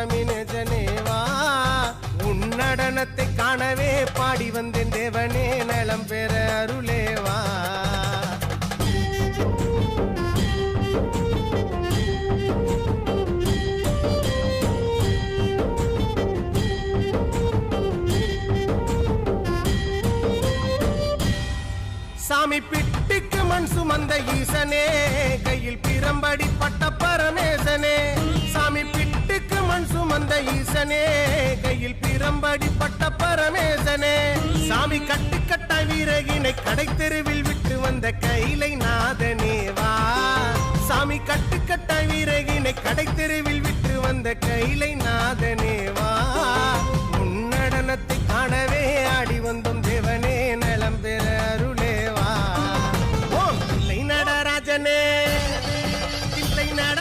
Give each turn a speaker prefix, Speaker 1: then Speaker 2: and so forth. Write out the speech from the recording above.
Speaker 1: சாமி நெஜனேவா உன் நடனத்தை காணவே பாடி வந்தேன் தேவனே நலம் பெற அருளேவா சாமி பிட்டுக்கு மண் சுமந்த ஈசனே கையில் பிரம்படி பட்ட பரமேசனே சாமி பிட்டுக்கு மண் சுமந்த ஈசனே கையில் பிரம்படி பட்ட பரமேசனே சாமி கட்டுக்கட்ட வீரகினை கடை தெருவில் விட்டு வந்த கைலை நாதனேவா சாமி கட்டுக்கட்ட வீரகினை கடை தெருவில் விட்டு வந்த கைலை நாதனேவா உன் நடனத்தை காணவே ஆடி வந்த